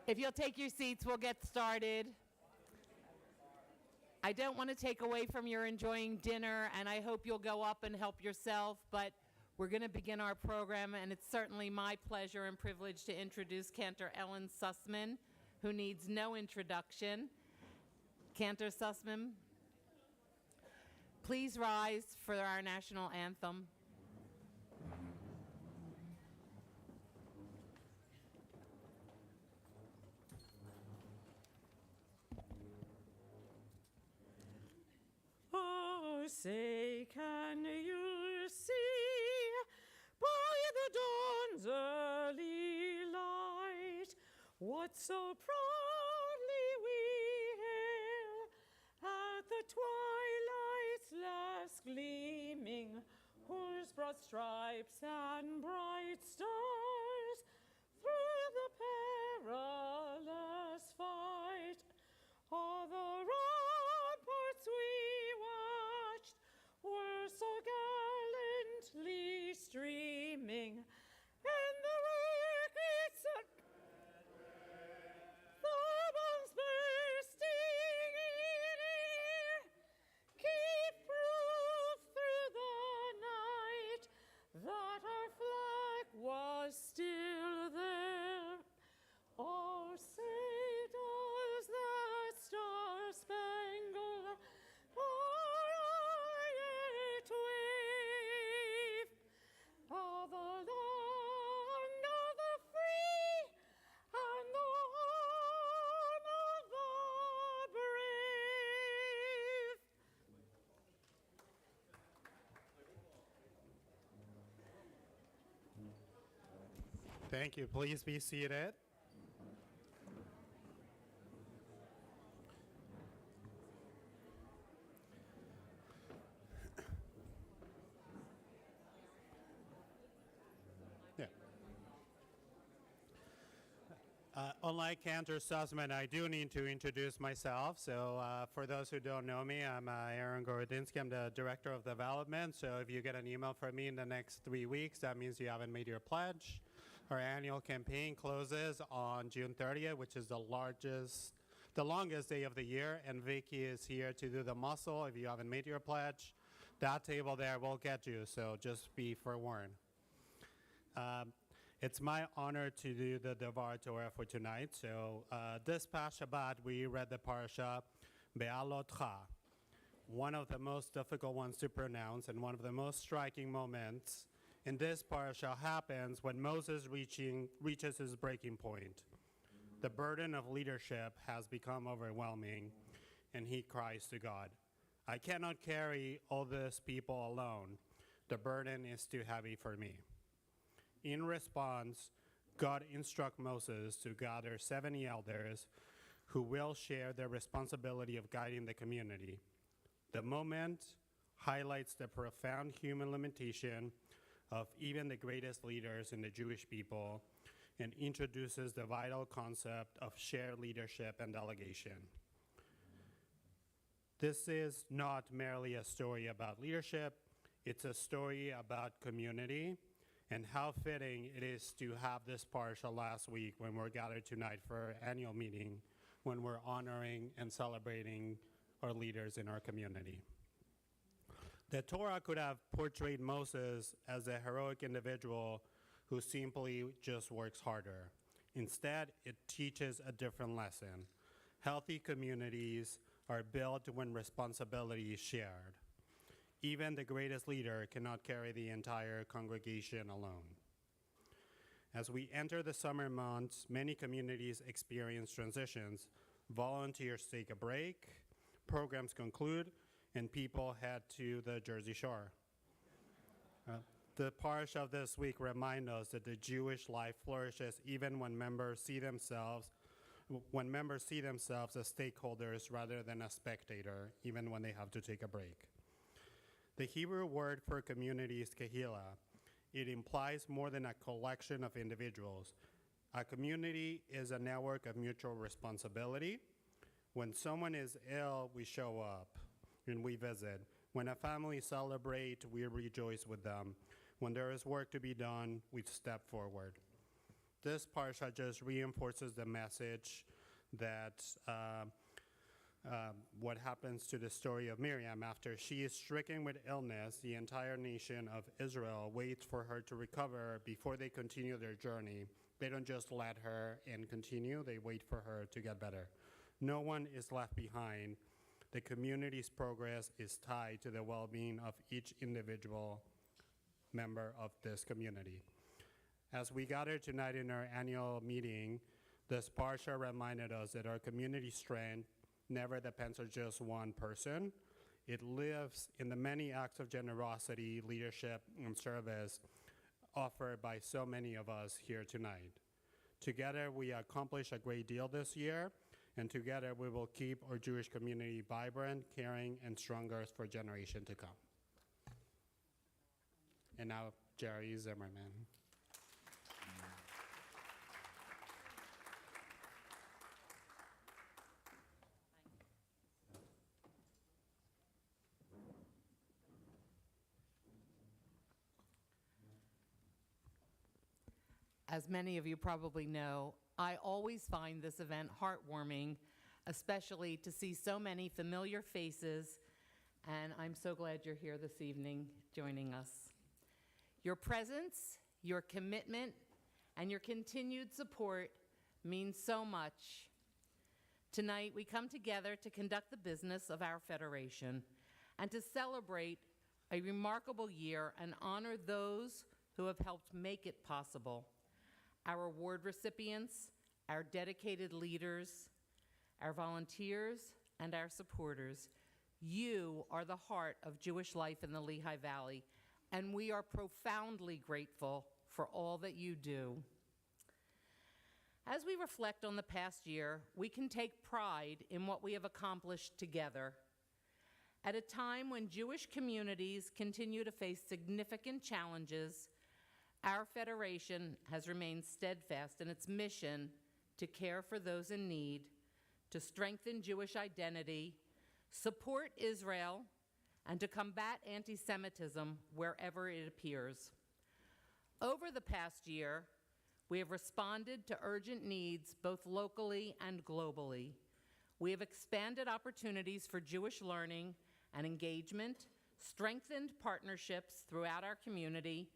If you'll take your seats, we'll get started. I don't want to take away from your enjoying dinner, and I hope you'll go up and help yourself, but we're going to begin our program, and it's certainly my pleasure and privilege to introduce Cantor Ellen Sussman, who needs no introduction. Cantor Sussman, please rise for our national anthem. Oh, say, can you see by the dawn's early light what so proudly we hail at the twilight's last gleaming, whose broad stripes and bright stars through the perilous fight all the ramparts we watched were so gallantly streaming, and the rockets the bombs bursting in air gave proof through the night that our flag was still there. Oh, say does that star-spangled banner yet wave o'er the land of the free and the home of the brave? Thank you. Please be seated. Yeah. Unlike Cantor Sussman, I do need to introduce myself. So for those who don't know me, I'm Aaron Gorodinsky. I'm the Director of Development. So if you get an email from me in the next 3 weeks, that means you haven't made your pledge. Our annual campaign closes on June 30th, which is the longest day of the year, and Vicky is here to do the muscle. If you haven't made your pledge, that table there will get you, so just be forewarned. It's my honor to do the Devar Torah for tonight. So this past Shabbat, we read the parasha Be'alotcha, one of the most difficult ones to pronounce and one of the most striking moments in this parasha happens when Moses reaches his breaking point. The burden of leadership has become overwhelming, and he cries to God, I cannot carry all these people alone. The burden is too heavy for me. In response, God instructs Moses to gather 70 elders who will share the responsibility of guiding the community. The moment highlights the profound human limitation of even the greatest leaders in the Jewish people and introduces the vital concept of shared leadership and delegation. This is not merely a story about leadership, it's a story about community, and how fitting it is to have this parsha last week when we're gathered tonight for our annual meeting, when we're honoring and celebrating our leaders in our community. The Torah could have portrayed Moses as a heroic individual who simply just works harder. Instead, it teaches a different lesson. Healthy communities are built when responsibility is shared. Even the greatest leader cannot carry the entire congregation alone. As we enter the summer months, many communities experience transitions. Volunteers take a break, programs conclude, and people head to the Jersey Shore. The parsha of this week reminds us that the Jewish life flourishes even when members see themselves as stakeholders rather than as spectator, even when they have to take a break. The Hebrew word for community is kahila. It implies more than a collection of individuals. A community is a network of mutual responsibility. When someone is ill, we show up and we visit. When a family celebrates, we rejoice with them. When there is work to be done, we step forward. this parsha just reinforces the message that what happens to the story of Miriam after she is stricken with illness. The entire nation of Israel waits for her to recover before they continue their journey. They don't just let her and continue, they wait for her to get better. No one is left behind. The community's progress is tied to the well-being of each individual member of this community. As we gather tonight in our annual meeting, this parsha reminded us that our community strength never depends on just one person. It lives in the many acts of generosity, leadership, and service offered by so many of us here tonight. Together, we accomplished a great deal this year, and together we will keep our Jewish community vibrant, caring, and stronger for generations to come. And now, Jerry Zimmerman. As many of you probably know, I always find this event heartwarming, especially to see so many familiar faces, and I'm so glad you're here this evening joining us. Your presence, your commitment, and your continued support means so much. Tonight, we come together to conduct the business of our Federation and to celebrate a remarkable year and honor those who have helped make it possible. Our award recipients, our dedicated leaders, our volunteers, and our supporters. You are the heart of Jewish life in the Lehigh Valley, and we are profoundly grateful for all that you do. As we reflect on the past year, we can take pride in what we have accomplished together. At a time when Jewish communities continue to face significant challenges, our Federation has remained steadfast in its mission to care for those in need, to strengthen Jewish identity, support Israel, and to combat anti-Semitism wherever it appears. Over the past year, we have responded to urgent needs both locally and globally. We have expanded opportunities for Jewish learning and engagement, strengthened partnerships throughout our community,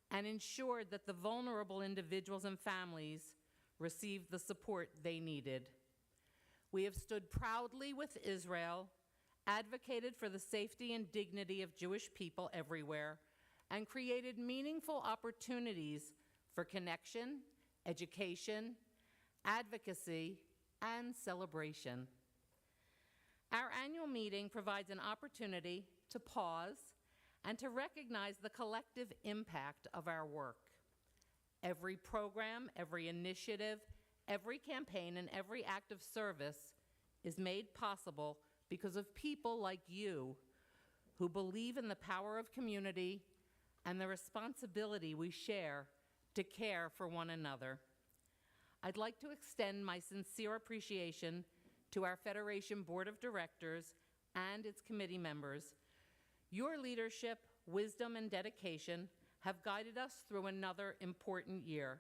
and ensured that the vulnerable individuals and families received the support they needed. We have stood proudly with Israel, advocated for the safety and dignity of Jewish people everywhere, and created meaningful opportunities for connection, education, advocacy, and celebration. Our annual meeting provides an opportunity to pause and to recognize the collective impact of our work. Every program, every initiative, every campaign, and every act of service is made possible because of people like you who believe in the power of community and the responsibility we share to care for one another. I'd like to extend my sincere appreciation to our Federation Board of Directors and its committee members. Your leadership, wisdom, and dedication have guided us through another important year.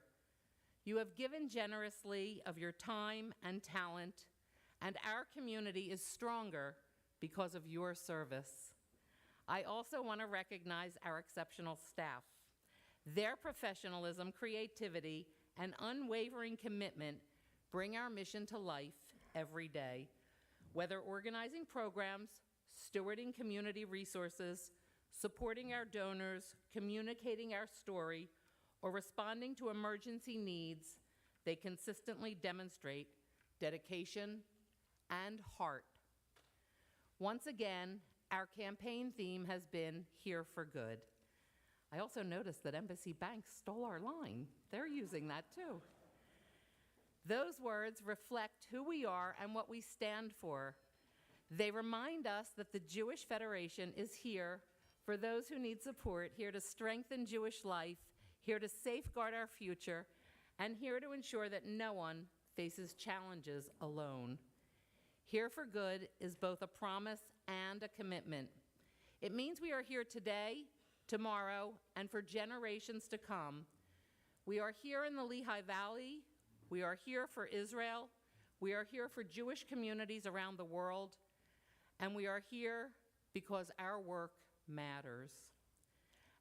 You have given generously of your time and talent, and our community is stronger because of your service. I also want to recognize our exceptional staff. Their professionalism, creativity, and unwavering commitment bring our mission to life every day. Whether organizing programs, stewarding community resources, supporting our donors, communicating our story, or responding to emergency needs, they consistently demonstrate dedication and heart. Once again, our campaign theme has been Here for Good. I also noticed that Embassy Bank stole our line. They're using that too. Those words reflect who we are and what we stand for. They remind us that the Jewish Federation is here for those who need support, here to strengthen Jewish life, here to safeguard our future, and here to ensure that no one faces challenges alone. Here for Good is both a promise and a commitment. It means we are here today, tomorrow, and for generations to come. We are here in the Lehigh Valley. We are here for Israel. We are here for Jewish communities around the world. And we are here because our work matters.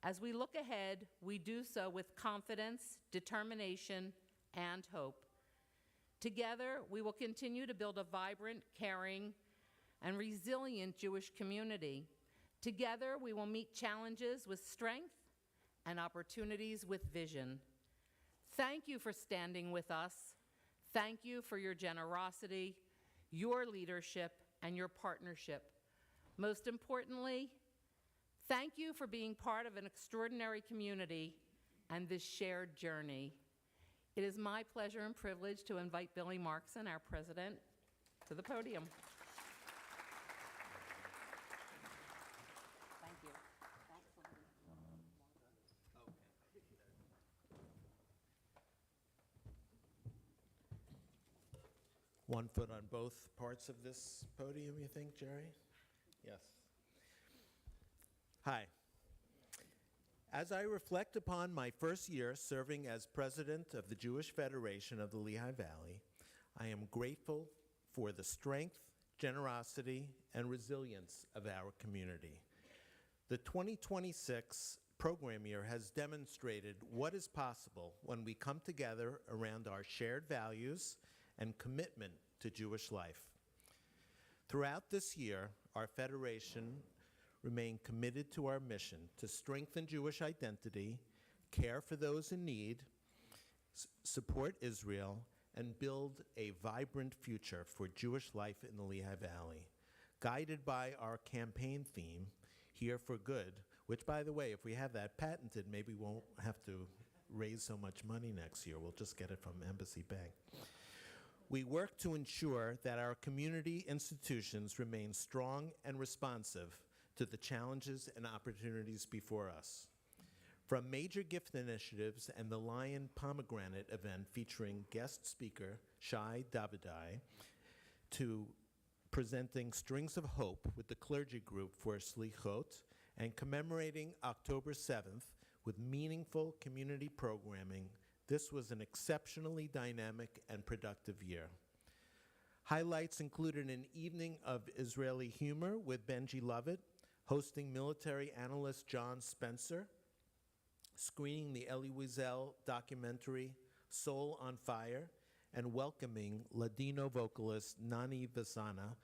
As we look ahead, we do so with confidence, determination, and hope. Together, we will continue to build a vibrant, caring, and resilient Jewish community. Together, we will meet challenges with strength and opportunities with vision. Thank you for standing with us. Thank you for your generosity, your leadership, and your partnership. Most importantly, thank you for being part of an extraordinary community and this shared journey. It is my pleasure and privilege to invite Billy Markson, our president, to the podium. Thank you. One foot on both parts of this podium, you think, Jerry? Yes. Hi. As I reflect upon my first year serving as president of the Jewish Federation of the Lehigh Valley, I am grateful for the strength, generosity, and resilience of our community. The 2026 program year has demonstrated what is possible when we come together around our shared values and commitment to Jewish life. Throughout this year, our Federation remained committed to our mission to strengthen Jewish identity, care for those in need, support Israel, and build a vibrant future for Jewish life in the Lehigh Valley. Guided by our campaign theme, Here for Good, which, by the way, if we have that patented, maybe we won't have to raise so much money next year. We'll just get it from Embassy Bank. We work to ensure that our community institutions remain strong and responsive to the challenges and opportunities before us. From major gift initiatives and the Lion Pomegranate event featuring guest speaker Shai Davidai, to presenting Strings of Hope with the clergy group for Slichot, and commemorating October 7th with meaningful community programming, this was an exceptionally dynamic and productive year. Highlights included an evening of Israeli humor with Benji Lovett, hosting military analyst John Spencer, screening the Elie Wiesel documentary Soul on Fire, and welcoming Ladino vocalist Nani Vasana.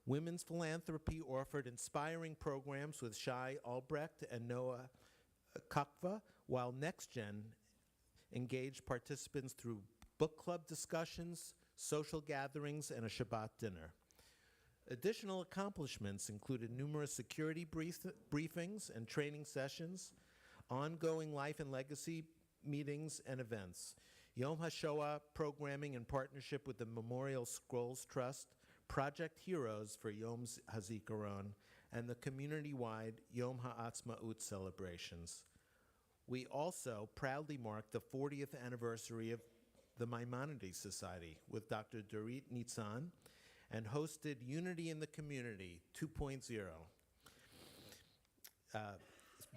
Women's Philanthropy offered inspiring programs with Shai Albrecht and Noah Kakva, while NextGen engaged participants through book club discussions, social gatherings, and a Shabbat dinner. Additional accomplishments included numerous security briefings and training sessions, ongoing life and legacy meetings and events, Yom HaShoah programming in partnership with the Memorial Scrolls Trust, Project Heroes for Yom HaZikaron, and the community-wide Yom HaAtzmaut celebrations. We also proudly marked the 40th anniversary of the Maimonides Society with Dr. Dorit Nitzan, and hosted Unity in the Community 2.0.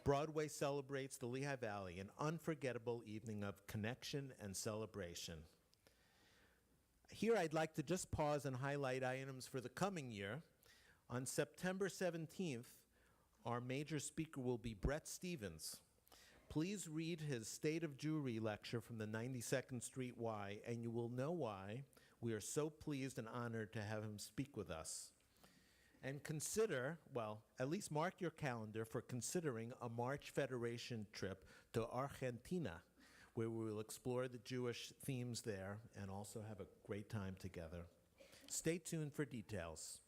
Broadway celebrates the Lehigh Valley, an unforgettable evening of connection and celebration. Here I'd like to just pause and highlight items for the coming year. On September 17th, our major speaker will be Brett Stevens. Please read his State of Jewry lecture from the 92nd Street Y, and you will know why we are so pleased and honored to have him speak with us. And consider, well, at least mark your calendar for considering a March Federation trip to Argentina, where we will explore the Jewish themes there and also have a great time together. Stay tuned for details.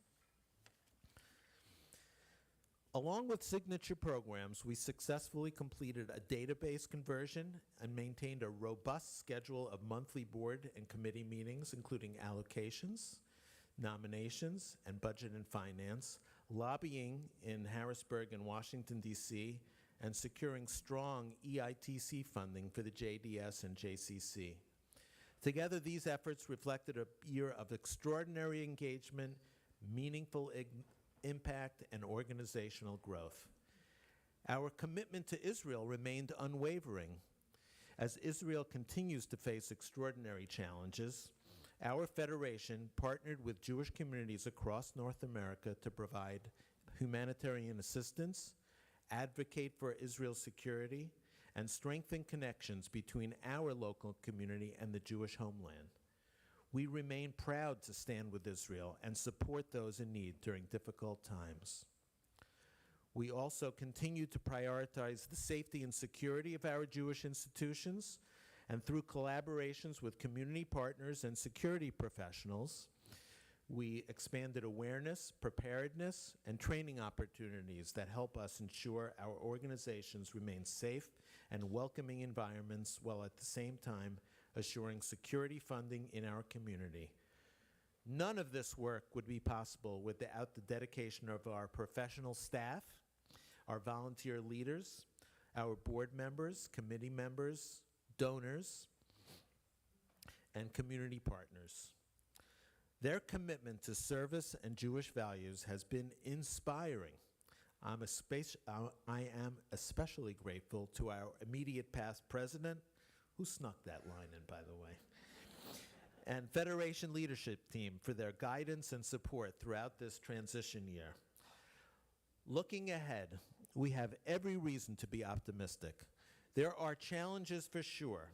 Along with signature programs, we successfully completed a database conversion and maintained a robust schedule of monthly board and committee meetings, including allocations, nominations, and budget and finance, lobbying in Harrisburg and Washington, D.C., and securing strong EITC funding for the JDS and JCC. Together, these efforts reflected a year of extraordinary engagement, meaningful impact, and organizational growth. Our commitment to Israel remained unwavering. As Israel continues to face extraordinary challenges, our federation partnered with Jewish communities across North America to provide humanitarian assistance, advocate for Israel's security, and strengthen connections between our local community and the Jewish homeland. We remain proud to stand with Israel and support those in need during difficult times. We also continue to prioritize the safety and security of our Jewish institutions, and through collaborations with community partners and security professionals, we expanded awareness, preparedness, and training opportunities that help us ensure our organizations remain safe and welcoming environments while at the same time assuring security funding in our community. None of this work would be possible without the dedication of our professional staff, our volunteer leaders, our board members, committee members, donors, and community partners. Their commitment to service and Jewish values has been inspiring. I am especially grateful to our immediate past president, who snuck that line in, by the way, and Federation leadership team for their guidance and support throughout this transition year. Looking ahead, we have every reason to be optimistic. There are challenges for sure,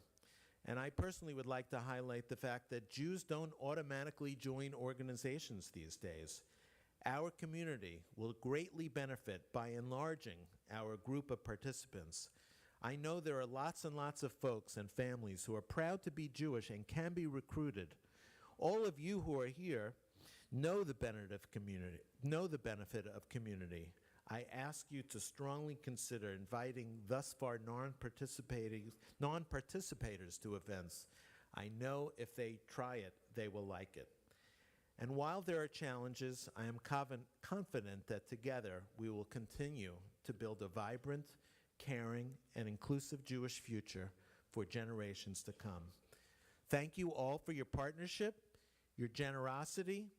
and I personally would like to highlight the fact that Jews don't automatically join organizations these days. Our community will greatly benefit by enlarging our group of participants. I know there are lots and lots of folks and families who are proud to be Jewish and can be recruited. All of you who are here know the benefit of community. I ask you to strongly consider inviting thus far non-participators to events. I know if they try it, they will like it. And while there are challenges, I am confident that together we will continue to build a vibrant, caring, and inclusive Jewish future for generations to come. Thank you all for your partnership, your generosity,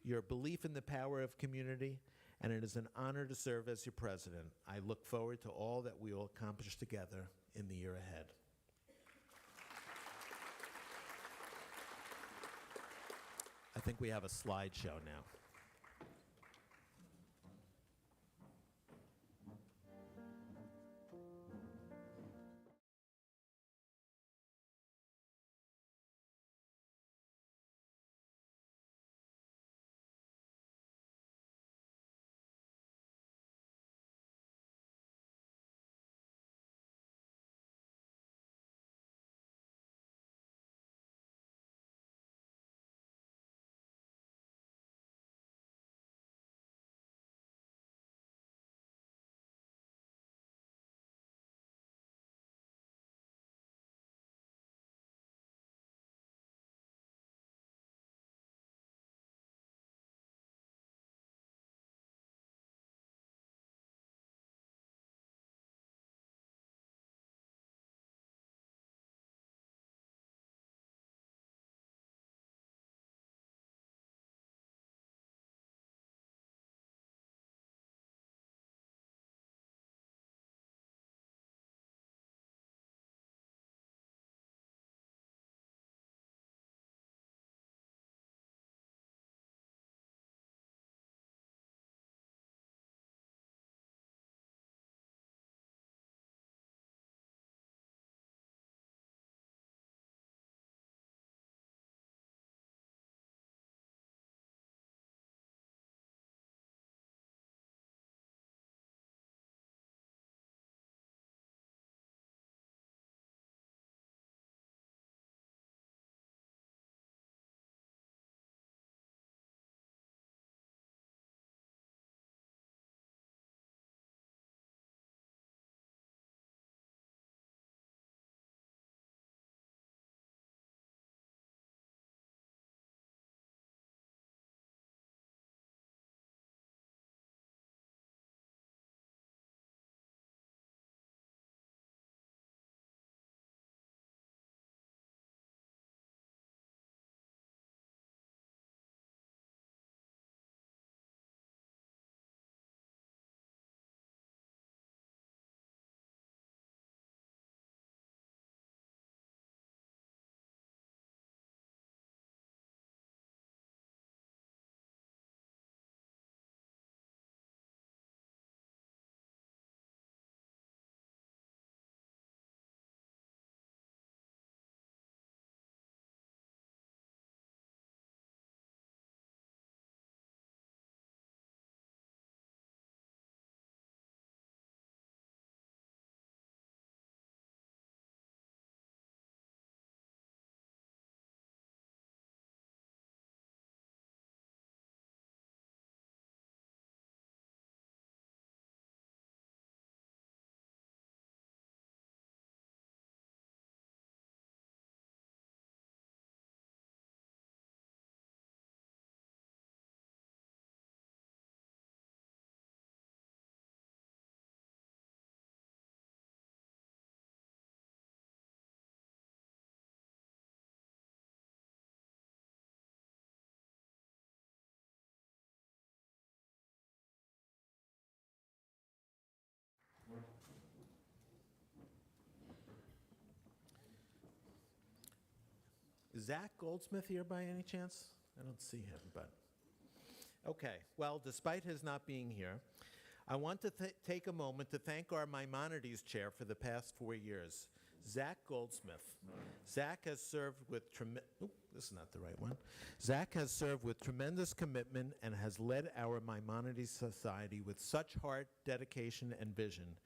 your belief in the power of community, and it is an honor to serve as your president. I look forward to all that we will accomplish together in the year ahead. I think we have a slideshow now. Zach Goldsmith here by any chance? I don't see him, but. Okay, well, despite his not being here, I want to take a moment to thank our Maimonides chair for the past 4 years, Zach Goldsmith. Zach has served with this is not the right one. Zach has served with tremendous commitment and has led our Maimonides Society with such heart, dedication, and vision.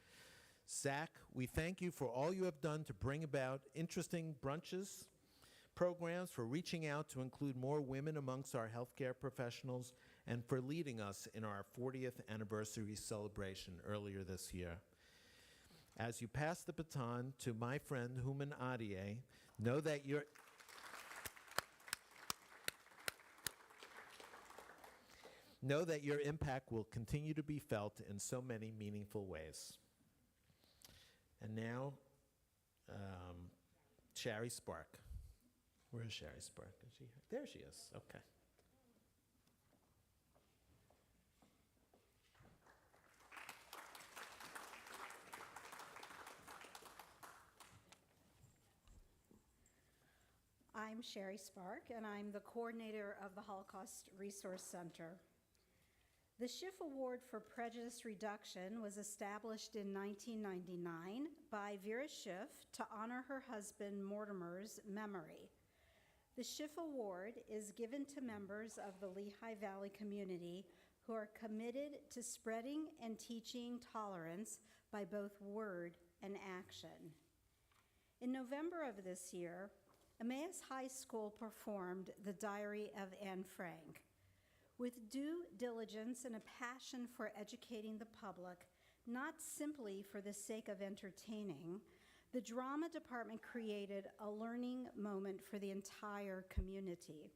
Zach, we thank you for all you have done to bring about interesting brunches, programs, for reaching out to include more women amongst our healthcare professionals, and for leading us in our 40th anniversary celebration earlier this year. As you pass the baton to my friend Human Adie, know that your impact will continue to be felt in so many meaningful ways. And now, Shari Spark. Where is Shari Spark? Is she here? There she is. Okay. I'm Shari Spark, and I'm the coordinator of the Holocaust Resource Center. The Schiff Award for Prejudice Reduction was established in 1999 by Vera Schiff to honor her husband Mortimer's memory. The Schiff Award is given to members of the Lehigh Valley community who are committed to spreading and teaching tolerance by both word and action. In November of this year, Emmaus High School performed The Diary of Anne Frank. With due diligence and a passion for educating the public, not simply for the sake of entertaining, the drama department created a learning moment for the entire community.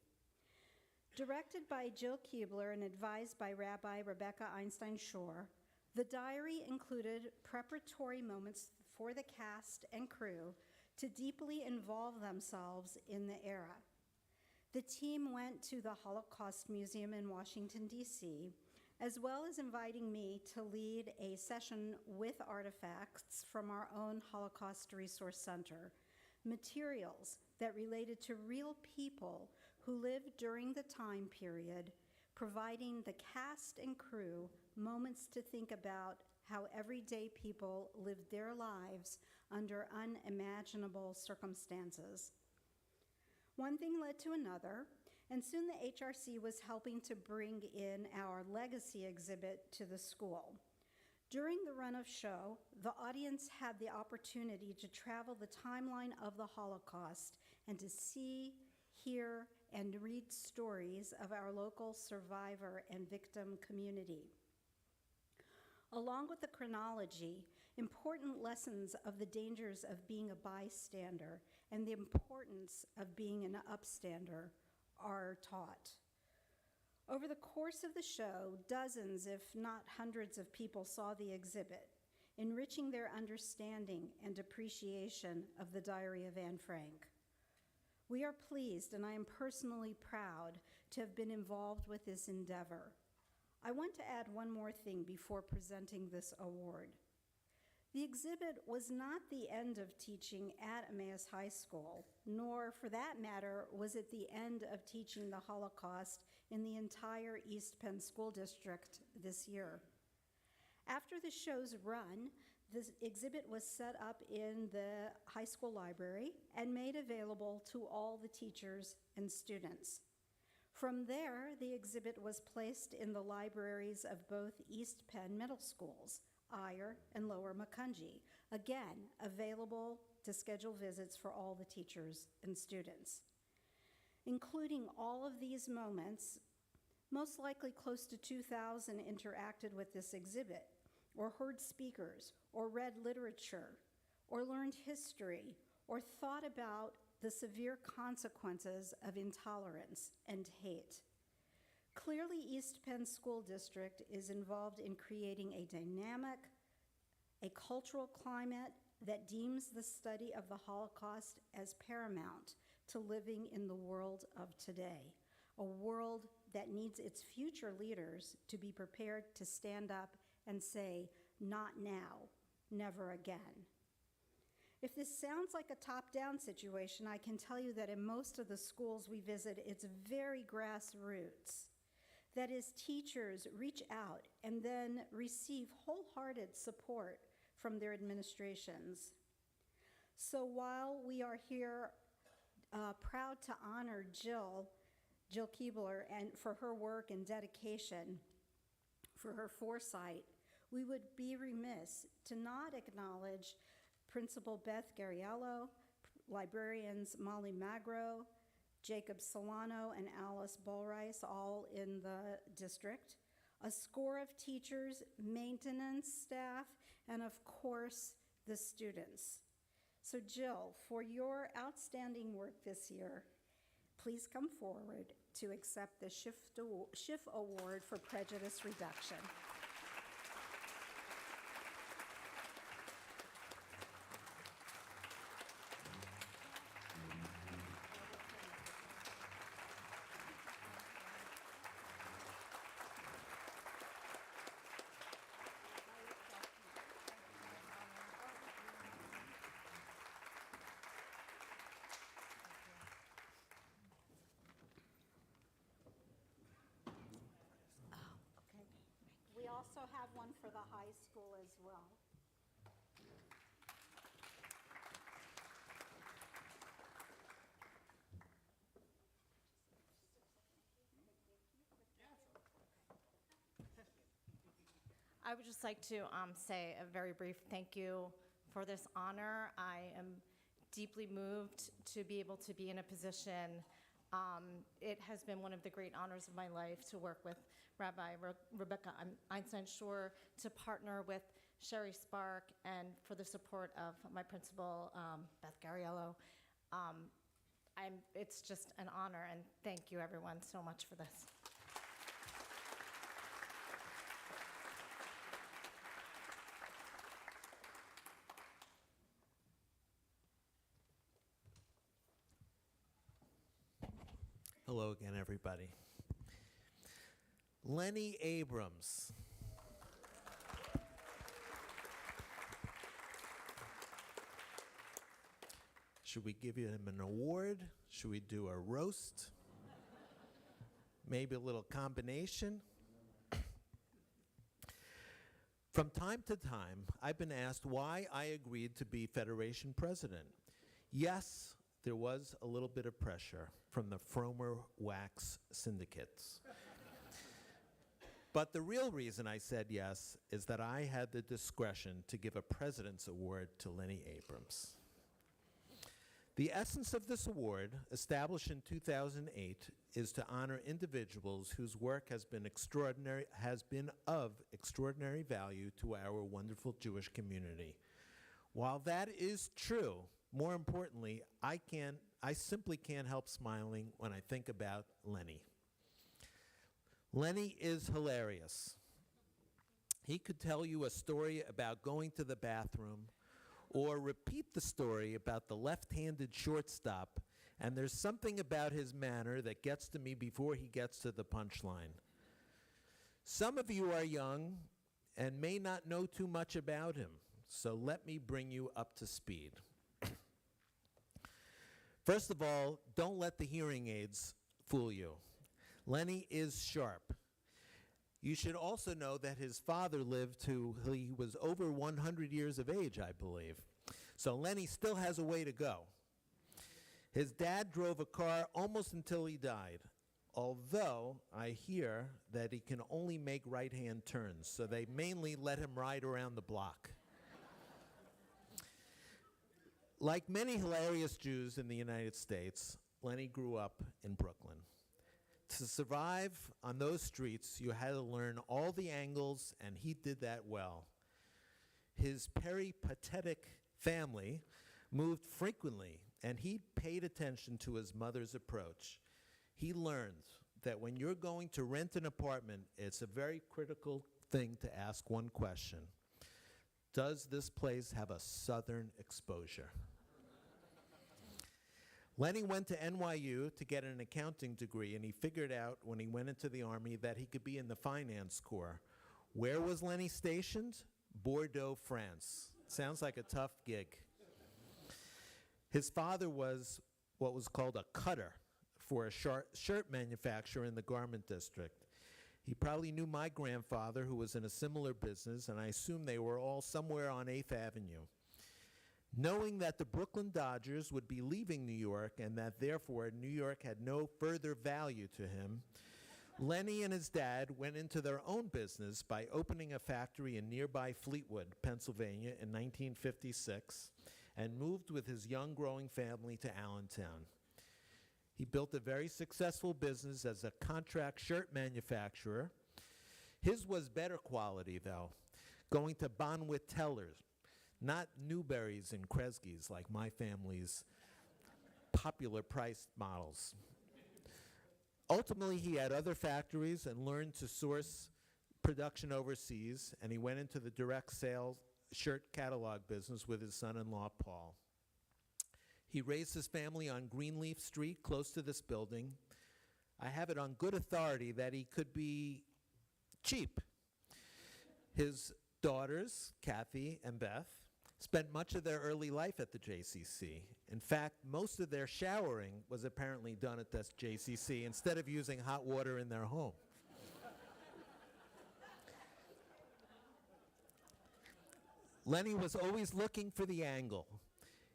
Directed by Jill Keebler and advised by Rabbi Rebecca Einstein-Shore, the diary included preparatory moments for the cast and crew to deeply involve themselves in the era. The team went to the Holocaust Museum in Washington, D.C., as well as inviting me to lead a session with artifacts from our own Holocaust Resource Center, materials that related to real people who lived during the time period, providing the cast and crew moments to think about how everyday people lived their lives under unimaginable circumstances. One thing led to another, and soon the HRC was helping to bring in our legacy exhibit to the school. During the run of show, the audience had the opportunity to travel the timeline of the Holocaust and to see, hear, and read stories of our local survivor and victim community. Along with the chronology, important lessons of the dangers of being a bystander and the importance of being an upstander are taught. Over the course of the show, dozens, if not hundreds of people saw the exhibit, enriching their understanding and appreciation of the Diary of Anne Frank. We are pleased, and I am personally proud, to have been involved with this endeavor. I want to add one more thing before presenting this award. The exhibit was not the end of teaching at Emmaus High School, nor, for that matter, was it the end of teaching the Holocaust in the entire East Penn School District this year. After the show's run, this exhibit was set up in the high school library and made available to all the teachers and students. From there, the exhibit was placed in the libraries of both East Penn middle schools, Ayer and Lower Macungie, again available to schedule visits for all the teachers and students. Including all of these moments, most likely close to 2,000 interacted with this exhibit, or heard speakers, or read literature, or learned history, or thought about the severe consequences of intolerance and hate. Clearly, East Penn School District is involved in creating a dynamic, a cultural climate that deems the study of the Holocaust as paramount to living in the world of today, a world that needs its future leaders to be prepared to stand up and say, "Not now, never again." If this sounds like a top-down situation, I can tell you that in most of the schools we visit, it's very grassroots. That is, teachers reach out and then receive wholehearted support from their administrations. So while we are here proud to honor Jill Keebler, and for her work and dedication, for her foresight, we would be remiss to not acknowledge Principal Beth Gariello, librarians Molly Magro, Jacob Solano, and Alice Bullrice, all in the district, a score of teachers, maintenance staff, and of course, the students. So Jill, for your outstanding work this year, please come forward to accept the Schiff Award for Prejudice Reduction. We also have one for the high school as well. I would just like to say a very brief thank you for this honor. I am deeply moved to be able to be in a position. It has been one of the great honors of my life to work with Rabbi Rebecca Einstein-Shore, to partner with Sherry Spark, and for the support of my principal, Beth Gariello. It's just an honor, and thank you everyone so much for this. Hello again, everybody. Lenny Abrams. Should we give him an award? Should we do a roast? Maybe a little combination? From time to time, I've been asked why I agreed to be Federation president. Yes, there was a little bit of pressure from the Fromer Wax syndicates. But the real reason I said yes is that I had the discretion to give a President's Award to Lenny Abrams. The essence of this award, established in 2008, is to honor individuals whose work has been of extraordinary value to our wonderful Jewish community. While that is true, more importantly, I simply can't help smiling when I think about Lenny. Lenny is hilarious. He could tell you a story about going to the bathroom or repeat the story about the left-handed shortstop, and there's something about his manner that gets to me before he gets to the punchline. Some of you are young and may not know too much about him, so let me bring you up to speed. First of all, don't let the hearing aids fool you. Lenny is sharp. You should also know that his father lived till he was over 100 years of age, I believe. So Lenny still has a way to go. His dad drove a car almost until he died, although I hear that he can only make right-hand turns, so they mainly let him ride around the block. Like many hilarious Jews in the United States, Lenny grew up in Brooklyn. To survive on those streets, you had to learn all the angles, and he did that well. His peripatetic family moved frequently, and he paid attention to his mother's approach. He learned that when you're going to rent an apartment, it's a very critical thing to ask one question. Does this place have a southern exposure? Lenny went to NYU to get an accounting degree, and he figured out when he went into the Army that he could be in the finance corps. Where was Lenny stationed? Bordeaux, France. Sounds like a tough gig. His father was what was called a cutter for a shirt manufacturer in the garment district. He probably knew my grandfather, who was in a similar business, and I assume they were all somewhere on 8th Avenue. Knowing that the Brooklyn Dodgers would be leaving New York and that therefore New York had no further value to him, Lenny and his dad went into their own business by opening a factory in nearby Fleetwood, Pennsylvania in 1956 and moved with his young growing family to Allentown. He built a very successful business as a contract shirt manufacturer. His was better quality, though, going to Bonwit Tellers, not Newberry's and Kresge's like my family's popular priced models. Ultimately, he had other factories and learned to source production overseas, and he went into the direct sales shirt catalog business with his son-in-law, Paul. He raised his family on Greenleaf Street, close to this building. I have it on good authority that he could be cheap. His daughters, Kathy and Beth, spent much of their early life at the JCC. In fact, most of their showering was apparently done at this JCC instead of using hot water in their home. Lenny was always looking for the angle.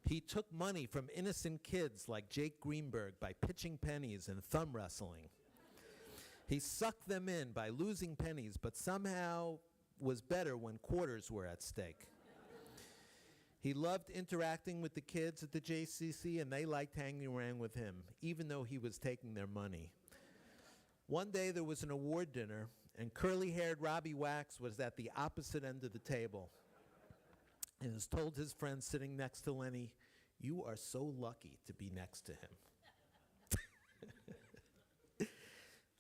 He took money from innocent kids like Jake Greenberg by pitching pennies and thumb wrestling. He sucked them in by losing pennies, but somehow was better when quarters were at stake. He loved interacting with the kids at the JCC, and they liked hanging around with him, even though he was taking their money. One day there was an award dinner, and curly-haired Robbie Wax was at the opposite end of the table. And has told his friend sitting next to Lenny, "You are so lucky to be next to him."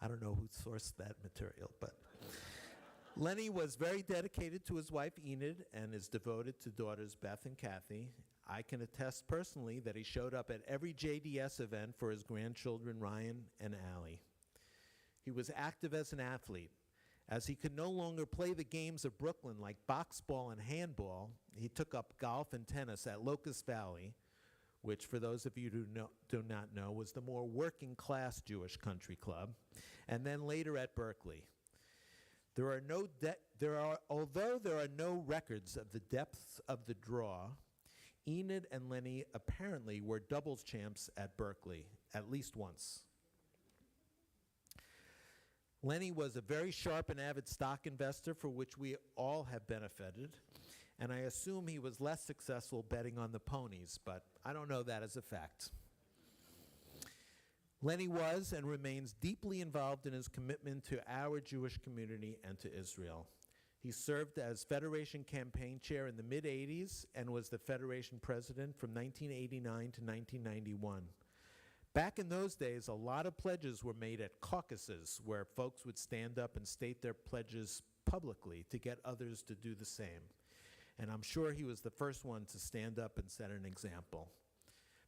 I don't know who sourced that material, but Lenny was very dedicated to his wife Enid and is devoted to daughters Beth and Kathy. I can attest personally that he showed up at every JDS event for his grandchildren Ryan and Allie. He was active as an athlete. As he could no longer play the games of Brooklyn like boxball and handball, he took up golf and tennis at Locust Valley, which, for those of you who do not know, was the more working-class Jewish country club, and then later at Berkeley. Although there are no records of the depths of the draw, Enid and Lenny apparently were doubles champs at Berkeley, at least once. Lenny was a very sharp and avid stock investor for which we all have benefited, and I assume he was less successful betting on the ponies, but I don't know that as a fact. Lenny was and remains deeply involved in his commitment to our Jewish community and to Israel. He served as Federation campaign chair in the mid-'80s and was the Federation president from 1989 to 1991. Back in those days, a lot of pledges were made at caucuses where folks would stand up and state their pledges publicly to get others to do the same. And I'm sure he was the first one to stand up and set an example.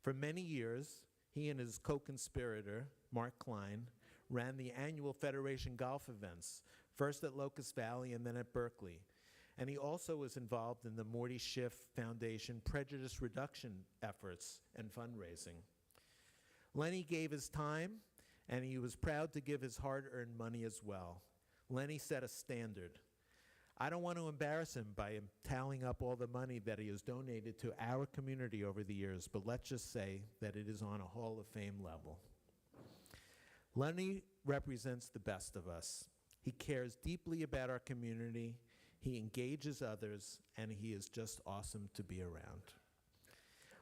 For many years, he and his co-conspirator, Mark Klein, ran the annual Federation golf events, first at Locust Valley and then at Berkeley. And he also was involved in the Morty Schiff Foundation prejudice reduction efforts and fundraising. Lenny gave his time, and he was proud to give his hard-earned money as well. Lenny set a standard. I don't want to embarrass him by tallying up all the money that he has donated to our community over the years, but let's just say that it is on a Hall of Fame level. Lenny represents the best of us. He cares deeply about our community, he engages others, and he is just awesome to be around.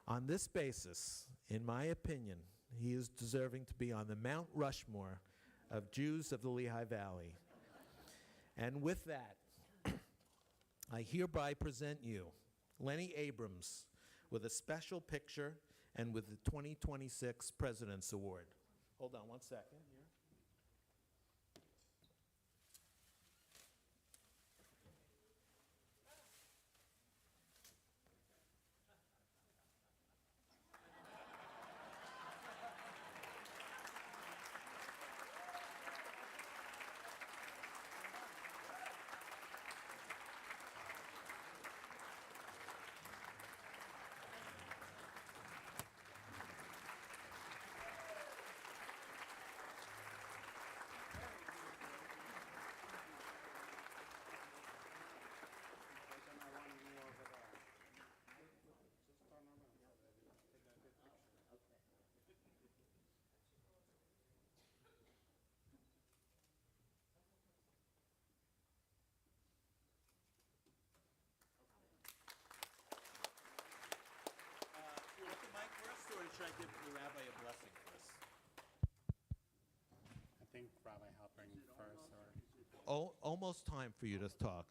On this basis, in my opinion, he is deserving to be on the Mount Rushmore of Jews of the Lehigh Valley. And with that, I hereby present you Lenny Abrams with a special picture and with the 2026 President's Award. Hold on one second here. should I give the rabbi a blessing first? I think Rabbi Halpern first, or Oh, almost time for you to talk.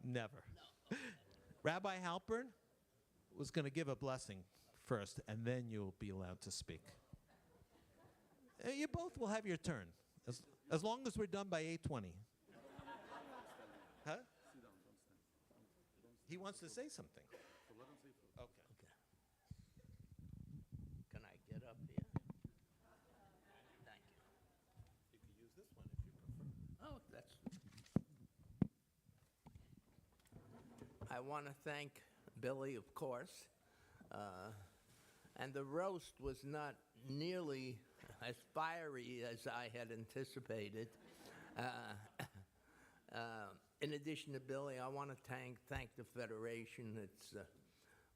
Never. Rabbi Halpern was going to give a blessing first, and then you'll be allowed to speak. You both will have your turn, as long as we're done by 8:20. Huh? He wants to say something. Okay. Can I get up here? Thank you. You can use this one if you prefer. Oh, that's. I want to thank Billy, of course. And the roast was not nearly as fiery as I had anticipated. In addition to Billy, I want to thank the Federation. It's a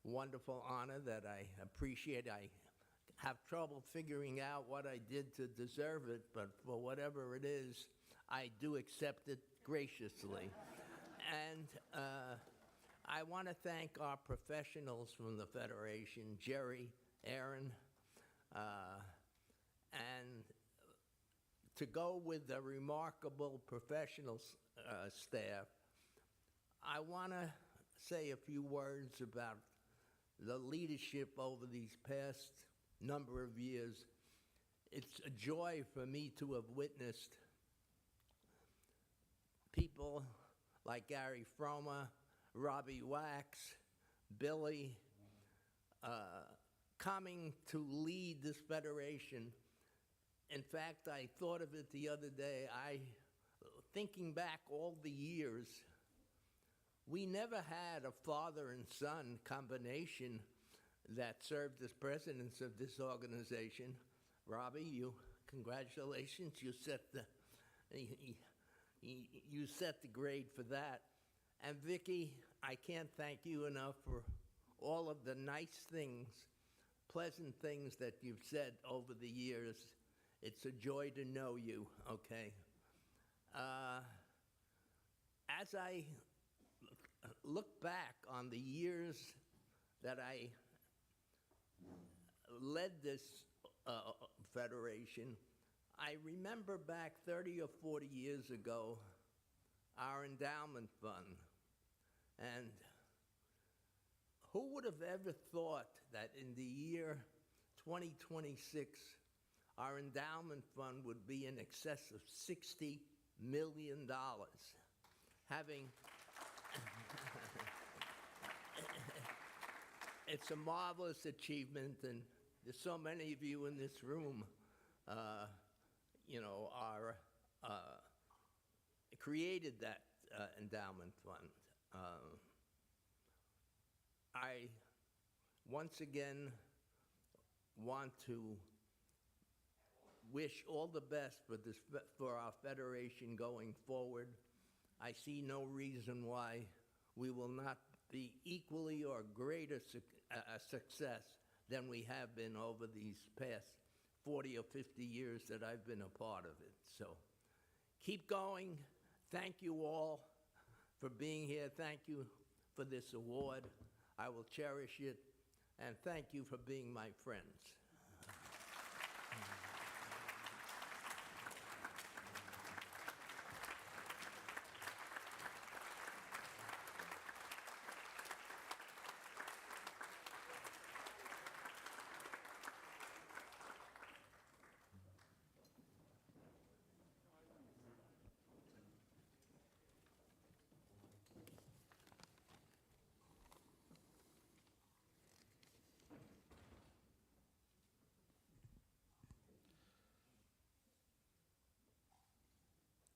wonderful honor that I appreciate. I have trouble figuring out what I did to deserve it, but for whatever it is, I do accept it graciously. And I want to thank our professionals from the Federation, Jerry, Aaron, and to go with the remarkable professional staff, I want to say a few words about the leadership over these past number of years. It's a joy for me to have witnessed people like Gary Froma, Robbie Wax, Billy, coming to lead this federation. In fact, I thought of it the other day. Thinking back all the years, we never had a father and son combination that served as presidents of this organization. Robbie, congratulations. You set the grade for that. And Vicki, I can't thank you enough for all of the nice things, pleasant things that you've said over the years. It's a joy to know you, okay? As I look back on the years that I led this federation, I remember back 30 or 40 years ago, our endowment fund. And who would have ever thought that in the year 2026, our endowment fund would be in excess of $60 million, having it's a marvelous achievement, and there's so many of you in this room, are created that endowment fund. I once again want to wish all the best for our federation going forward. I see no reason why we will not be equally or greater success than we have been over these past 40 or 50 years that I've been a part of it. So keep going. Thank you all for being here. Thank you for this award. I will cherish it. And thank you for being my friends.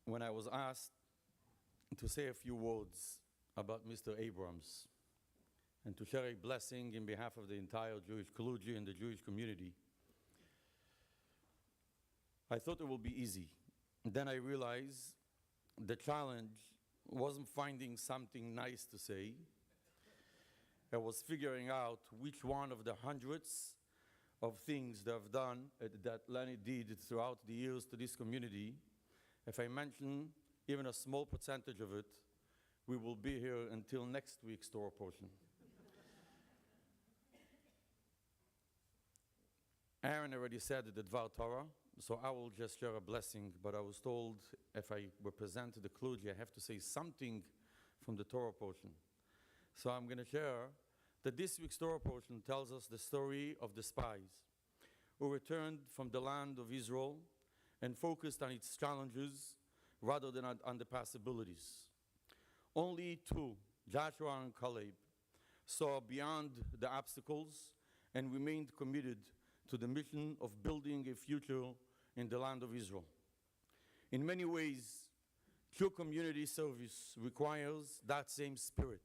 When I was asked to say a few words about Mr. Abrams and to share a blessing in behalf of the entire Jewish clergy and the Jewish community, I thought it would be easy. Then I realized the challenge wasn't finding something nice to say. It was figuring out which one of the hundreds of things that I've done, that Lenny did throughout the years to this community. If I mention even a small percentage of it, we will be here until next week's Torah portion. Aaron already said the Dvar Torah, so I will just share a blessing, but I was told if I represent the clergy, I have to say something from the Torah portion. So I'm going to share that this week's Torah portion tells us the story of the spies who returned from the land of Israel and focused on its challenges rather than on the possibilities. Only two, Joshua and Caleb, saw beyond the obstacles and remained committed to the mission of building a future in the land of Israel. In many ways, true community service requires that same spirit.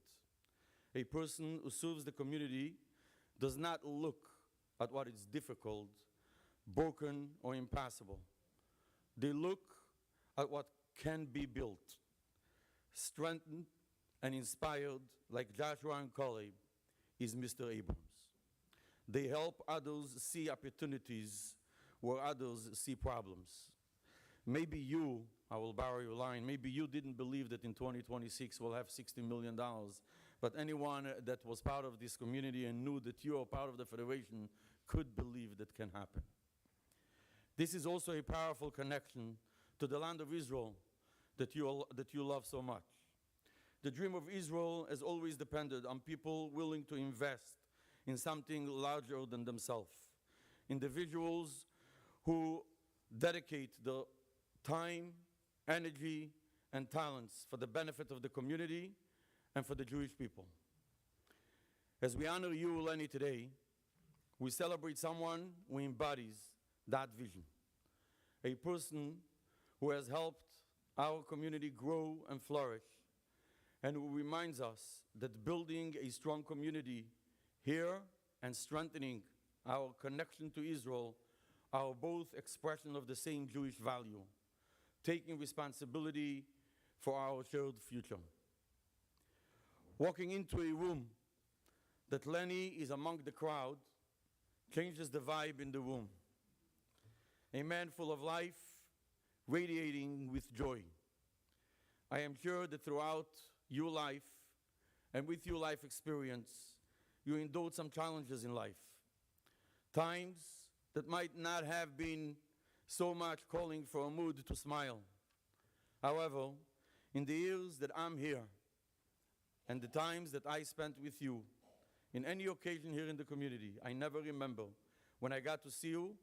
A person who serves the community does not look at what is difficult, broken, or impossible. They look at what can be built, strengthened, and inspired, like Joshua and Caleb, is Mr. Abrams. They help others see opportunities where others see problems. Maybe you, I will borrow your line, maybe you didn't believe that in 2026 we'll have $60 million, but anyone that was part of this community and knew that you are part of the Federation could believe that can happen. This is also a powerful connection to the land of Israel that you love so much. The dream of Israel has always depended on people willing to invest in something larger than themselves. Individuals who dedicate the time, energy, and talents for the benefit of the community and for the Jewish people. As we honor you, Lenny, today, we celebrate someone who embodies that vision. A person who has helped our community grow and flourish, and who reminds us that building a strong community here and strengthening our connection to Israel are both expression of the same Jewish value, taking responsibility for our shared future. Walking into a room that Lenny is among the crowd changes the vibe in the room. A man full of life, radiating with joy. I am sure that throughout your life and with your life experience, you endured some challenges in life. Times that might not have been so much calling for a mood to smile. However, in the years that I'm here and the times that I spent with you, in any occasion here in the community, I never remember when I got to see you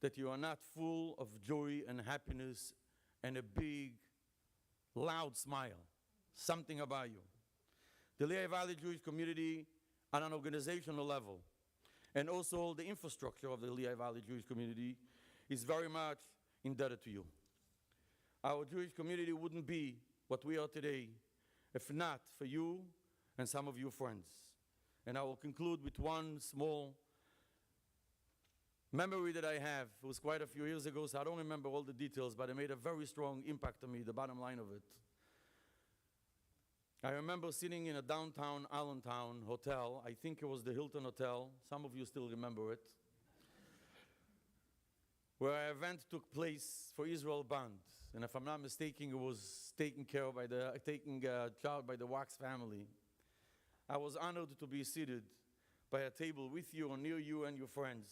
that you are not full of joy and happiness and a big, loud smile. Something about you. The Lehigh Valley Jewish community on an organizational level, and also the infrastructure of the Lehigh Valley Jewish community, is very much indebted to you. Our Jewish community wouldn't be what we are today if not for you and some of your friends. And I will conclude with one small memory that I have. It was quite a few years ago, so I don't remember all the details, but it made a very strong impact on me, the bottom line of it. I remember sitting in a downtown Allentown hotel. I think it was the Hilton Hotel. Some of you still remember it. Where an event took place for Israel Band. And if I'm not mistaken, it was taken charge by the Wax family. I was honored to be seated by a table with you or near you and your friends.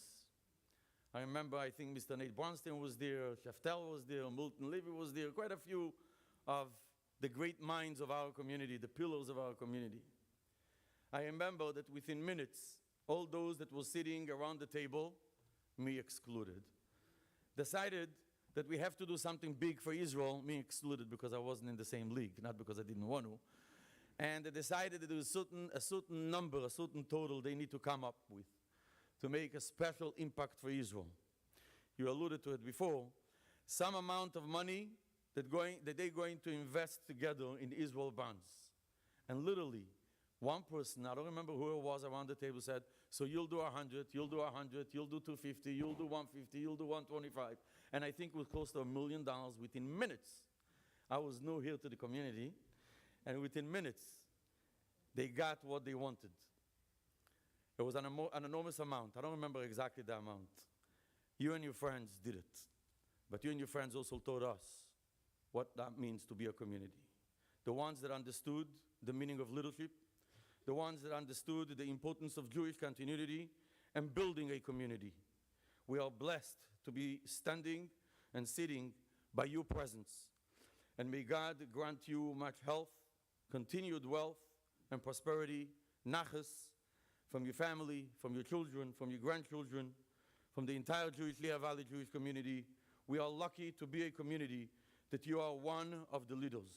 I remember, I think Mr. Nate Bronstein was there, Sheftel was there, Milton Levy was there, quite a few of the great minds of our community, the pillars of our community. I remember that within minutes, all those that were sitting around the table, me excluded, decided that we have to do something big for Israel, me excluded because I wasn't in the same league, not because I didn't want to. And they decided that there was a certain number, a certain total they need to come up with to make a special impact for Israel. You alluded to it before. Some amount of money that they're going to invest together in Israel bonds. And literally, one person, I don't remember who it was around the table, said, so you'll do 100, you'll do 100, you'll do 250, you'll do 150, you'll do 125. And I think it was close to $1 million within minutes. I was new here to the community, and within minutes, they got what they wanted. It was an enormous amount. I don't remember exactly the amount. You and your friends did it. But you and your friends also taught us what that means to be a community. The ones that understood the meaning of leadership, the ones that understood the importance of Jewish continuity and building a community We are blessed to be standing and sitting by your presence. And may God grant you much health, continued wealth, and prosperity, nachas, from your family, from your children, from your grandchildren, from the entire Lehigh Valley Jewish community. We are lucky to be a community that you are one of the leaders.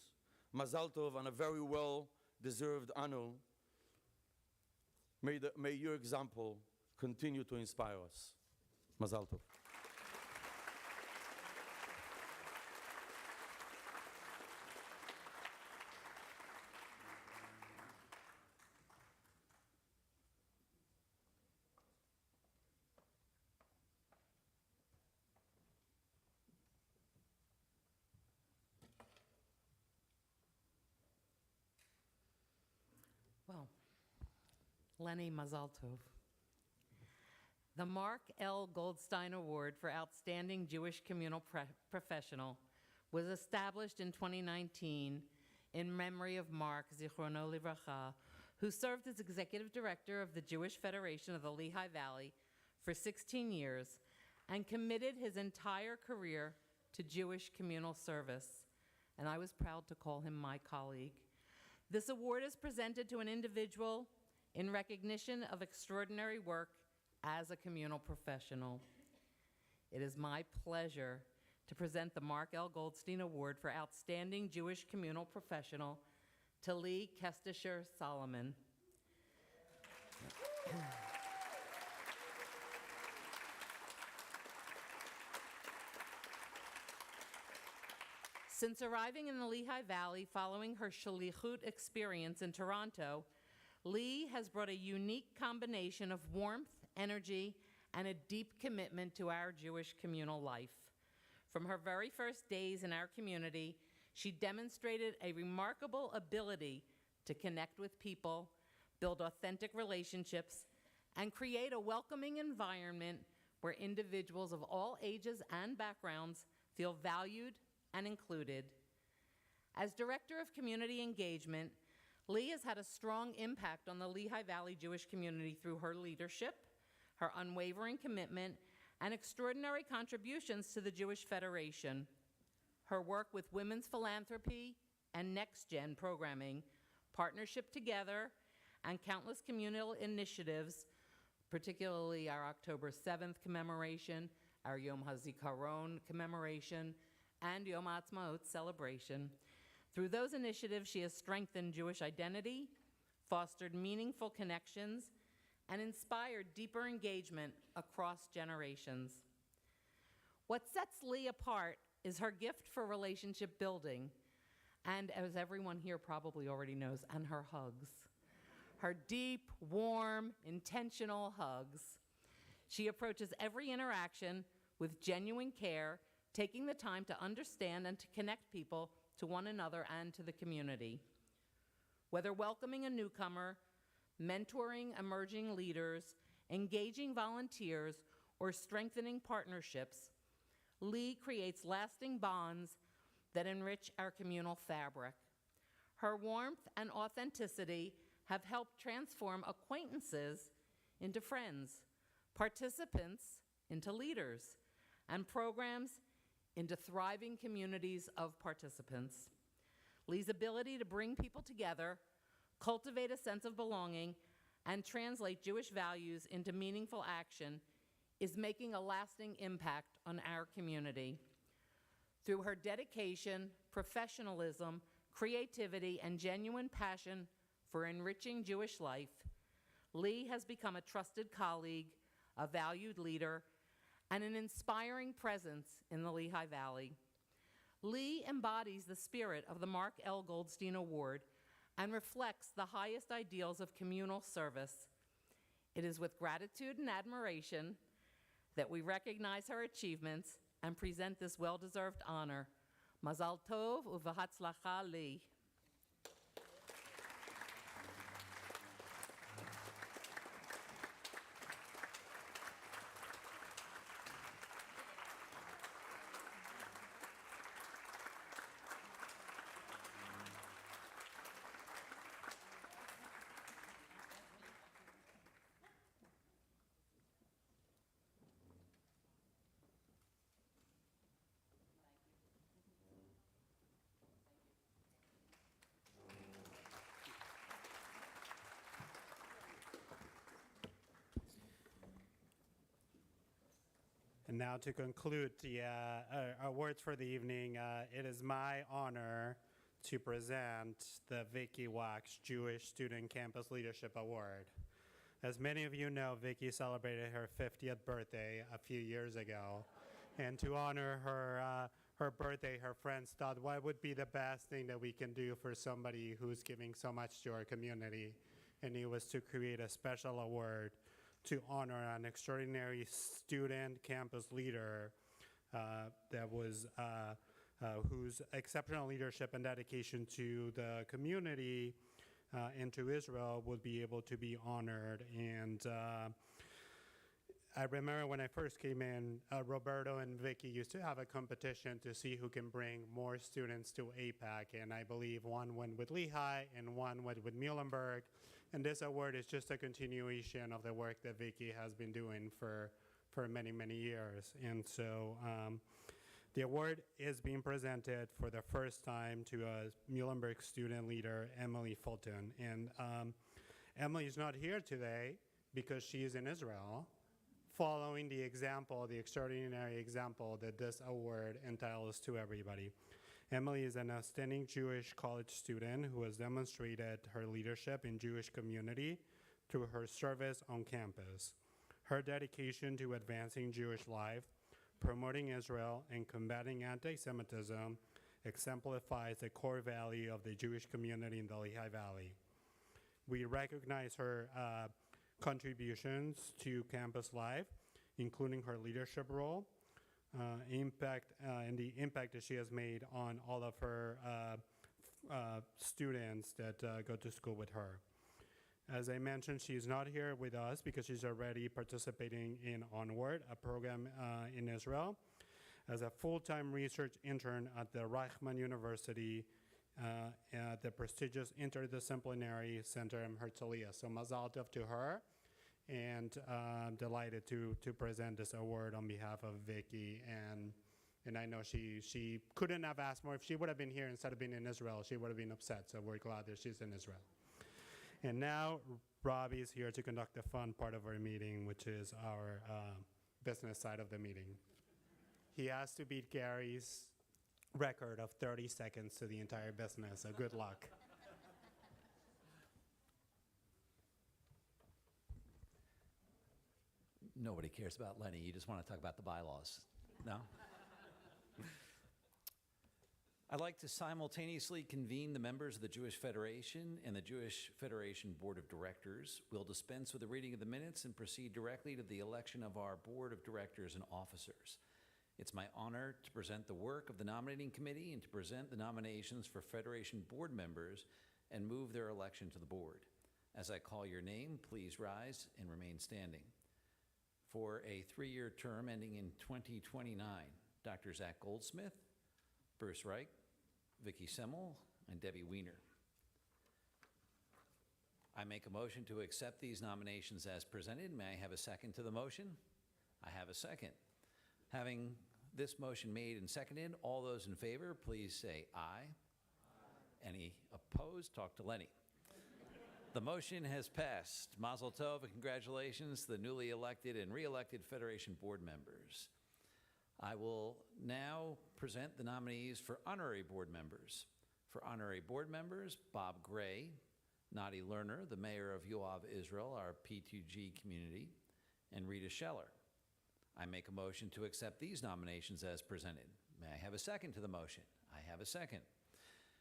Mazal tov on a very well-deserved honor. May your example continue to inspire us. Mazal tov. Well, Lenny, Mazal Tov. The Mark L. Goldstein Award for Outstanding Jewish Communal Professional was established in 2019 in memory of Mark, Zichrono Livracha, who served as Executive Director of the Jewish Federation of the Lehigh Valley for 16 years and committed his entire career to Jewish communal service. And I was proud to call him my colleague. This award is presented to an individual in recognition of extraordinary work as a communal professional. It is my pleasure to present the Mark L. Goldstein Award for Outstanding Jewish Communal Professional to Lee Kestisher Solomon. Since arriving in the Lehigh Valley following her shalichut experience in Toronto, Lee has brought a unique combination of warmth, energy, and a deep commitment to our Jewish communal life. From her very first days in our community, she demonstrated a remarkable ability to connect with people, build authentic relationships, and create a welcoming environment where individuals of all ages and backgrounds feel valued and included. As Director of Community Engagement, Lee has had a strong impact on the Lehigh Valley Jewish community through her leadership, her unwavering commitment, and extraordinary contributions to the Jewish Federation. Her work with women's philanthropy and next-gen programming, Partnership Together, and countless communal initiatives, particularly our October 7th commemoration, our Yom HaZikaron commemoration, and Yom HaAtzmaut celebration. Through those initiatives, she has strengthened Jewish identity, fostered meaningful connections, and inspired deeper engagement across generations. What sets Lee apart is her gift for relationship building, and as everyone here probably already knows, and her hugs. Her deep, warm, intentional hugs. She approaches every interaction with genuine care, taking the time to understand and to connect people to one another and to the community. Whether welcoming a newcomer, mentoring emerging leaders, engaging volunteers, or strengthening partnerships, Lee creates lasting bonds that enrich our communal fabric. Her warmth and authenticity have helped transform acquaintances into friends, participants into leaders, and programs into thriving communities of participants. Lee's ability to bring people together, cultivate a sense of belonging, and translate Jewish values into meaningful action is making a lasting impact on our community. Through her dedication, professionalism, creativity, and genuine passion for enriching Jewish life, Lee has become a trusted colleague, a valued leader, and an inspiring presence in the Lehigh Valley. Lee embodies the spirit of the Mark L. Goldstein Award and reflects the highest ideals of communal service. It is with gratitude and admiration that we recognize her achievements and present this well-deserved honor. Mazal Tov u'v'hatzlacha Lee. And now to conclude the awards for the evening, it is my honor to present the Vicky Wax Jewish Student Campus Leadership Award. As many of you know, Vicky celebrated her 50th birthday a few years ago. And to honor her birthday, her friends thought, what would be the best thing that we can do for somebody who's giving so much to our community? And it was to create a special award to honor an extraordinary student campus leader whose exceptional leadership and dedication to the community and to Israel would be able to be honored. And I remember when I first came in, Roberto and Vicky used to have a competition to see who can bring more students to APAC, and I believe one went with Lehigh and one went with Muhlenberg, and this award is just a continuation of the work that Vicky has been doing for many, many years. And so the award is being presented for the first time to a Muhlenberg student leader, Emily Fulton. And Emily is not here today because she is in Israel, following the example, the extraordinary example that this award entitles to everybody. Emily is an outstanding Jewish college student who has demonstrated her leadership in Jewish community through her service on campus. Her dedication to advancing Jewish life, promoting Israel, and combating anti-Semitism exemplifies the core value of the Jewish community in the Lehigh Valley. We recognize her contributions to campus life, including her leadership role, and the impact that she has made on all of her students that go to school with her. As I mentioned, she's not here with us because she's already participating in Onward, a program in Israel, as a full-time research intern at the Reichman University at the prestigious Interdisciplinary Center in Herzliya. So mazal tov to her, and I'm delighted to present this award on behalf of Vicky. And I know she couldn't have asked more. If she would have been here instead of being in Israel, she would have been upset. So we're glad that she's in Israel. And now Robbie is here to conduct the fun part of our meeting, which is our business side of the meeting. He has to beat Gary's record of 30 seconds to the entire business, so good luck. Nobody cares about Lenny. You just want to talk about the bylaws. No? I'd like to simultaneously convene the members of the Jewish Federation and the Jewish Federation Board of Directors. We'll dispense with the reading of the minutes and proceed directly to the election of our Board of Directors and officers. It's my honor to present the work of the nominating committee and to present the nominations for Federation board members and move their election to the board. As I call your name, please rise and remain standing. For a 3-year term ending in 2029, Dr. Zach Goldsmith, Bruce Reich, Vicki Semmel, and Debbie Weiner. I make a motion to accept these nominations as presented. May I have a second to the motion? I have a second. Having this motion made and seconded, all those in favor, please say aye. Aye. Any opposed? Talk to Lenny. The motion has passed. Mazel tov and congratulations to the newly elected and re-elected Federation board members. I will now present the nominees for honorary board members. For honorary board members, Bob Gray, Nadi Lerner, the mayor of Yoav, Israel, our P2G community, and Rita Scheller. I make a motion to accept these nominations as presented. May I have a second to the motion? I have a second.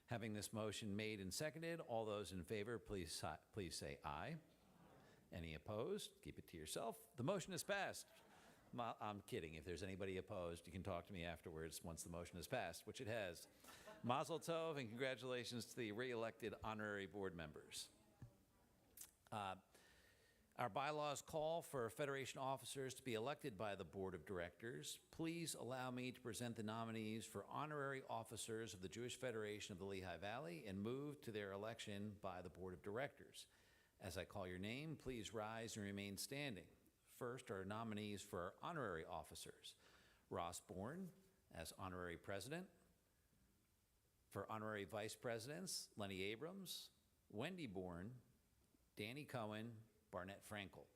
Having this motion made and seconded, all those in favor, please say aye. Any opposed? Keep it to yourself. The motion is passed. I'm kidding. If there's anybody opposed, you can talk to me afterwards once the motion is passed, which it has. Mazel tov and congratulations to the re-elected honorary board members. Our bylaws call for Federation officers to be elected by the Board of Directors. Please allow me to present the nominees for honorary officers of the Jewish Federation of the Lehigh Valley and move to their election by the Board of Directors. As I call your name, please rise and remain standing. First are nominees for our honorary officers. Ross Bourne as honorary president. For honorary vice presidents, Lenny Abrams, Wendy Bourne, Danny Cohen, Barnett Frankel.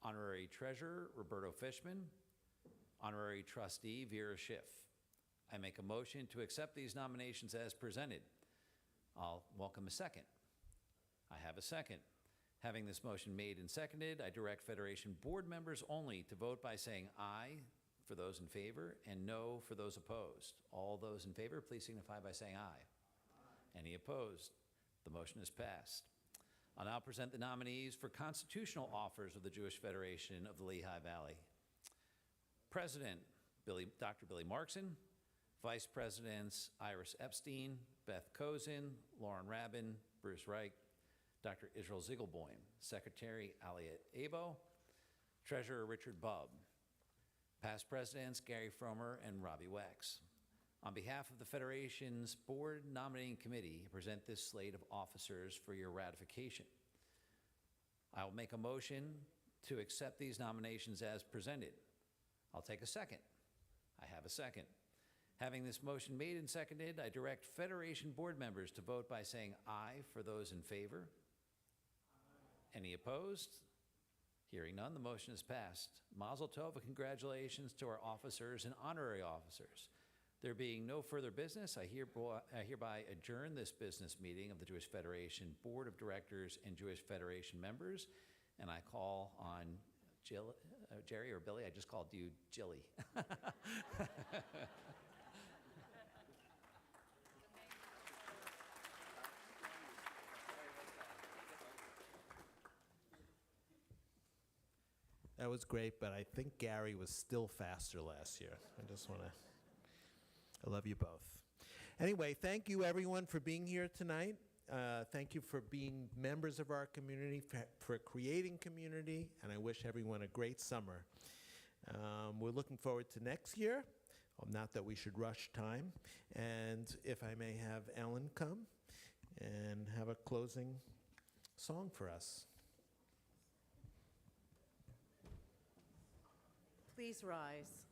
Honorary treasurer, Roberto Fishman. Honorary Trustee Vera Schiff. I make a motion to accept these nominations as presented. I'll welcome a second. I have a second. Having this motion made and seconded, I direct Federation board members only to vote by saying aye for those in favor and no for those opposed. All those in favor, please signify by saying aye. Any opposed? The motion is passed. I'll now present the nominees for constitutional officers of the Jewish Federation of the Lehigh Valley. President, Dr. Billy Markson. Vice Presidents Iris Epstein, Beth Kozin, Lauren Rabin, Bruce Reich, Dr. Israel Ziegelboim, Secretary Aliet Abo, Treasurer Richard Bubb, past Presidents Gary Fromer and Robbie Wex. On behalf of the Federation's Board Nominating Committee, I present this slate of officers for your ratification. I will make a motion to accept these nominations as presented. I'll take a second. I have a second. Having this motion made and seconded, I direct Federation board members to vote by saying aye for those in favor. Aye. Any opposed? Hearing none, the motion is passed. Mazel tov and congratulations to our officers and honorary officers. There being no further business, I hereby adjourn this business meeting of the Jewish Federation Board of Directors and Jewish Federation members, and I call on Jerry or Billy. I just called you Jilly. That was great, but I think Gary was still faster last year. I love you both. Anyway, thank you everyone for being here tonight. Thank you for being members of our community, for creating community, and I wish everyone a great summer. We're looking forward to next year, not that we should rush time, and if I may have Ellen come and have a closing song for us. Please rise.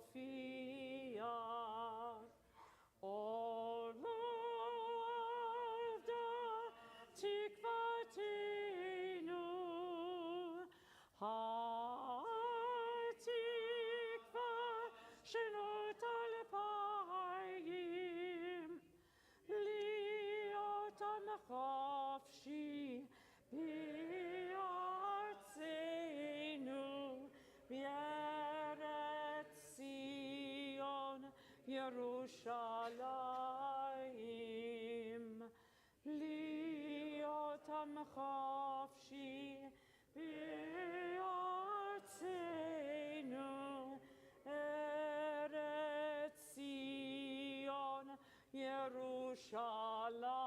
Sophia, O Lord, Tikvatenu, Ha-Tikva, Shenot Al-Payim, Liot Amchofshi, Bi'atzenu, Yerushalayim, Liot Amchofshi, Be'atzenu, Eretz Zion, Yerushalayim.